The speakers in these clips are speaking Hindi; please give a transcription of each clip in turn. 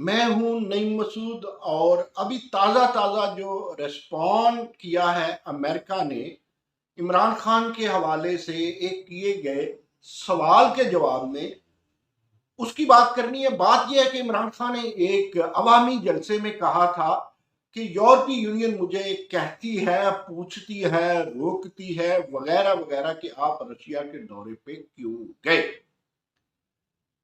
मैं हूं नईम मसूद और अभी ताज़ा ताज़ा जो रिस्पॉन्ड किया है अमेरिका ने इमरान खान के हवाले से एक किए गए सवाल के जवाब में, उसकी बात करनी है। बात यह है कि इमरान खान ने एक अवामी जलसे में कहा था कि यूरोपीय यूनियन मुझे कहती है, पूछती है, रोकती है वगैरह वगैरह कि आप रशिया के दौरे पे क्यों गए।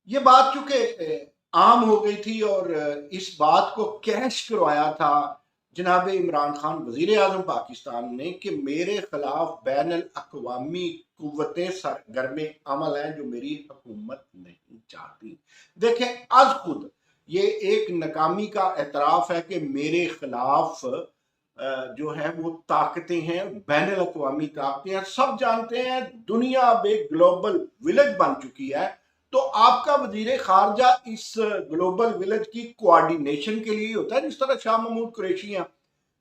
ये बात चूंकि आम हो गई थी और इस बात को कैश करवाया था जनाब इमरान खान वजीर आजम पाकिस्तान ने कि मेरे खिलाफ बैन अवी कुव्वतें सरगर्म अमल हैं जो मेरी हुकूमत नहीं चाहती। देखें, आज खुद ये एक नाकामी का एतराफ है कि मेरे खिलाफ जो है वो ताकतें हैं, बैन अवी ताकतें हैं। सब जानते हैं दुनिया अब एक ग्लोबल विलेज बन चुकी है। तो आपका वजीर खारजा इस ग्लोबल विलेज की कोऑर्डिनेशन के लिए होता है, जिस तरह शाह महमूद कुरैशी हैं।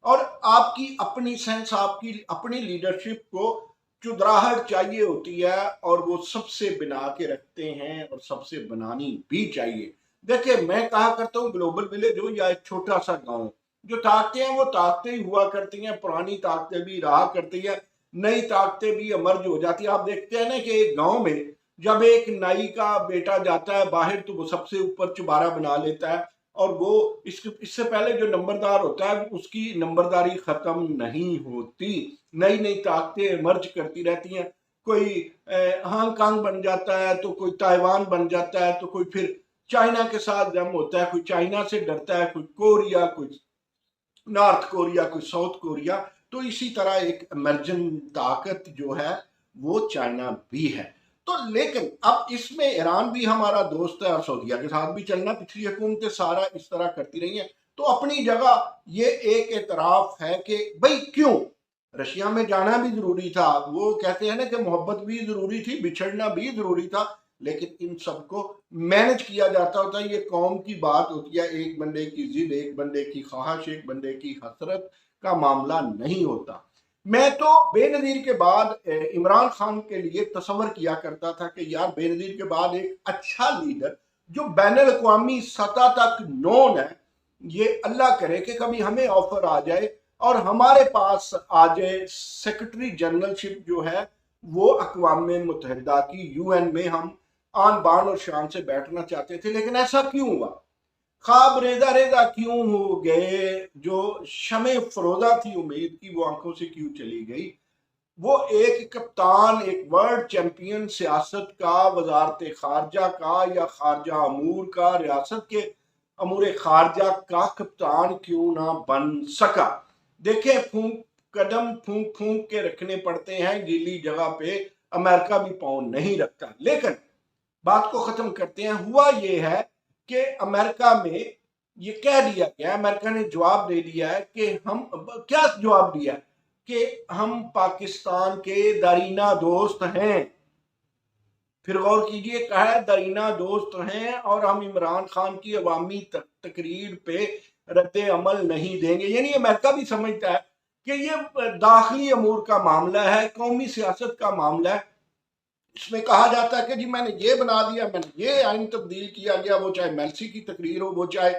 और आपकी अपनी सेंस, आपकी अपनी लीडरशिप को चुदराहट चाहिए होती है और वो सबसे बना के रखते हैं और सबसे बनानी भी चाहिए। देखिए, मैं कहा करता हूँ ग्लोबल विलेज हो या एक छोटा सा गांव, जो ताकतें हैं वो ताकतें ही हुआ करती हैं। पुरानी ताकतें भी रहा करती है, नई ताकतें भी अमर्ज हो जाती है। आप देखते हैं ना कि एक गांव में जब एक नाई का बेटा जाता है बाहर तो वो सबसे ऊपर चुबारा बना लेता है और वो इससे पहले जो नंबरदार होता है उसकी नंबरदारी खत्म नहीं होती। नई नई ताकतें मर्ज करती रहती हैं। कोई हांगकांग बन जाता है तो कोई ताइवान बन जाता है तो कोई फिर चाइना के साथ जम होता है, कोई चाइना से डरता है, कोई कोरिया, कोई नॉर्थ कोरिया, कोई साउथ कोरिया। तो इसी तरह एक इमर्जन ताकत जो है वो चाइना भी है। तो लेकिन अब इसमें ईरान भी हमारा दोस्त है और सऊदीया के साथ भी चलना, पिछली हुकूमतें सारा इस तरह करती रही हैं। तो अपनी जगह ये एक एतराफ है कि भाई क्यों रशिया में जाना भी जरूरी था। वो कहते हैं ना कि मोहब्बत भी जरूरी थी, बिछड़ना भी जरूरी था, लेकिन इन सबको मैनेज किया जाता होता है। ये कौम की बात होती है, एक बंदे की जिद, एक बंदे की ख्वाहिश, एक बंदे की हसरत का मामला नहीं होता। मैं तो बेनजीर के बाद इमरान खान के लिए तस्वर किया करता था कि यार बेनजीर के बाद एक अच्छा लीडर जो बैन अवी सतह तक नोन है, ये अल्लाह करे कि कभी हमें ऑफर आ जाए और हमारे पास आ जाए सेक्रेटरी जनरलशिप जो है वो अक़वाम मुत्तहिदा की, यूएन में हम आन बान और शान से बैठना चाहते थे। लेकिन ऐसा क्यों हुआ? ख्वाब रेजा रेजा क्यों हो गए? जो शमे फरोजा थी उम्मीद की, वो आंखों से क्यों चली गई? वो एक कप्तान, एक वर्ल्ड चैंपियन सियासत का, वजारत खारजा का या खारजा अमूर का, रियासत के अमूर खारजा का कप्तान क्यों ना बन सका? देखें, कदम फूंक फूंक के रखने पड़ते हैं गीली जगह पे, अमेरिका भी पाँव नहीं रखता। लेकिन बात को खत्म करते हैं। हुआ ये है कि अमेरिका में ये कह दिया गया, अमेरिका ने जवाब दे दिया है कि हम, क्या जवाब दिया कि हम पाकिस्तान के दरीना दोस्त हैं। फिर गौर कीजिए, कहा है दरीना दोस्त हैं और हम इमरान खान की अवामी तकरीर पे रद्द अमल नहीं देंगे। यानी अमेरिका भी समझता है कि ये दाखिली अमूर का मामला है, कौमी सियासत का मामला है। इसमें कहा जाता है कि जी मैंने ये बना दिया, मैंने ये आइन तब्दील किया गया, वो चाहे मेल्सी की तकरीर हो, वो चाहे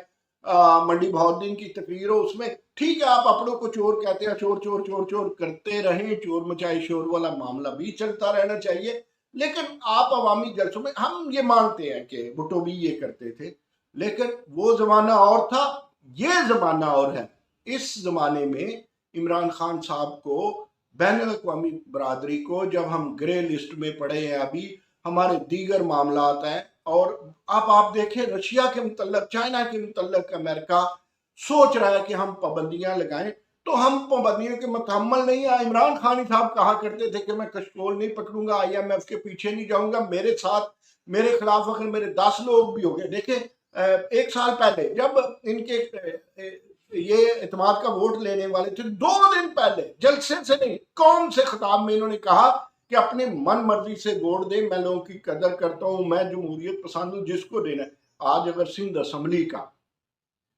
मंडी बहाउद्दीन की तकरीर हो। उसमें ठीक है, आप अपनों को चोर कहते हैं, चोर चोर चोर चोर करते रहें, चोर मचाए शोर वाला मामला भी चलता रहना चाहिए। लेकिन आप अवामी जलसों में, हम ये मानते हैं कि भुट्टो भी ये करते थे, लेकिन वो जमाना और था, ये जमाना और है। इस जमाने में इमरान खान साहब को, बैन अवी बरादरी को, जब हम ग्रे लिस्ट में पड़े हैं, अभी हमारे दीगर मामला हैं। और अब आप देखें रशिया के मुतल्लक, चाइना के मुतल्लक अमेरिका सोच रहा है कि हम पाबंदियां लगाएं, तो हम पाबंदियों के मुतहम्मल नहीं है। इमरान खान साहब कहा करते थे कि मैं कशकोल नहीं पकड़ूंगा, IMF के पीछे नहीं जाऊंगा, मेरे साथ, मेरे खिलाफ अगर मेरे 10 लोग भी हो गए। देखें, एक साल पहले जब इनके ये इत्तेमाद का वोट लेने वाले थे, 2 दिन पहले जलसे से नहीं, कौम से खिताब में इन्होंने कहा कि अपने मन मर्जी से वोट दे, मैं लोगों की कदर करता हूं, मैं जमहूरियत पसंद हूं, जिसको देना है। आज अगर सिंध असम्बली का,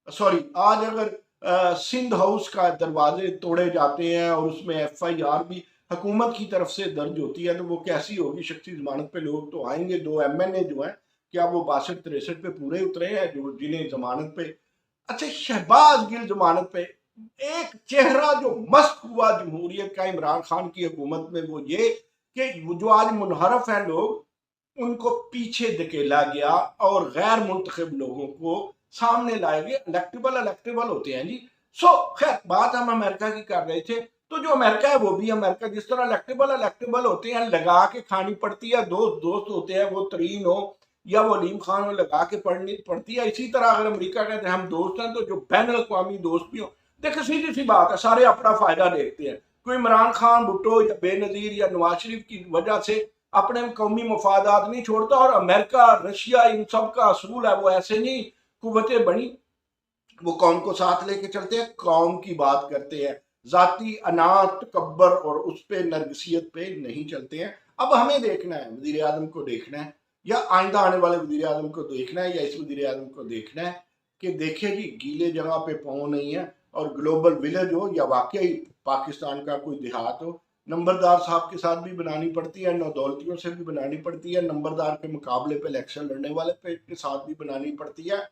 सॉरी, आज अगर सिंध हाउस का दरवाजे तोड़े जाते हैं और उसमें FIR भी हुकूमत की तरफ से दर्ज होती है, तो वो कैसी होगी? शख्सी जमानत पे लोग तो आएंगे, 2 MNA जो हैं क्या वो 62-63 पे पूरे उतरे हैं जो जिन्हें जमानत पे। अच्छा, शहबाज गिल जमानत पे। एक चेहरा जो मस्त हुआ जमहूरियत का इमरान खान की हुकूमत में वो ये कि वो जो आज मुनहरफ हैं लोग उनको पीछे धकेला गया और गैर मुंतखब लोगों को सामने लाए गए। इलेक्टेबल होते हैं जी। सो खैर, बात हम अमेरिका की कर रहे थे। तो जो अमेरिका है वो भी अमेरिका जिस तरह इलेक्टेबल होते हैं, लगा के खानी पड़ती है, दोस्त दोस्त होते हैं, वो तरीन हो या वो अलीम खान हो, लगा के पढ़नी पड़ती है। इसी तरह अगर अमेरिका कहते हैं हम दोस्त हैं, तो जो बैन अवी दोस्त भी हो, देखो सीधी सी बात है, सारे अपना फायदा देखते हैं। कोई इमरान खान, भुट्टो या बेनजीर या नवाज शरीफ की वजह से अपने कौमी मफादात नहीं छोड़ता। और अमेरिका, रशिया, इन सब का असूल है, वो ऐसे नहीं कुव्वतें बनी, वो कौम को साथ लेके चलते हैं, कौम की बात करते हैं, जाती अनात तकब्बर और उस पे नरगसियत पे नहीं चलते हैं। अब हमें देखना है, वजीर आजम को देखना है या आइंदा आने वाले वजीर आजम को देखना है या इस वजीर आजम को देखना है कि देखे जी गीले जगह पे पाँव नहीं है। और ग्लोबल विलेज हो या वाकई पाकिस्तान का कोई देहात हो, नंबरदार साहब के साथ भी बनानी पड़ती है, नौदौलतियों से भी बनानी पड़ती है, नंबरदार के मुकाबले पे इलेक्शन लड़ने वाले पे के साथ भी बनानी पड़ती है।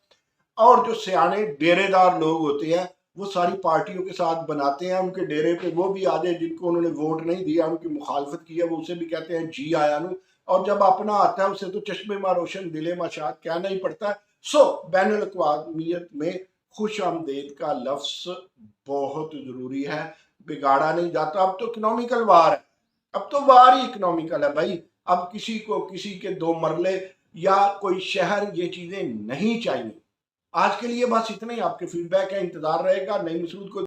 और जो सियाने डेरेदार लोग होते हैं वो सारी पार्टियों के साथ बनाते हैं, उनके डेरे पे वो भी आ जाए जिनको उन्होंने वोट नहीं दिया, उनकी मुखालफत की है, वो उसे भी कहते हैं जी आया नू। और जब अपना आता है उसे तो चश्मे मा रोशन दिले मा शाद कहना ही पड़ता है। सो बैन अल-अक़वामियत में खुश आमदेद का लफ्स बहुत जरूरी है, बिगाड़ा नहीं जाता। अब तो इकोनॉमिकल वार है, अब तो वार ही इकोनॉमिकल है भाई। अब किसी को किसी के दो मरले या कोई शहर, ये चीजें नहीं चाहिए। आज के लिए बस इतना ही। आपके फीडबैक है, इंतजार रहेगा। नई मसूद को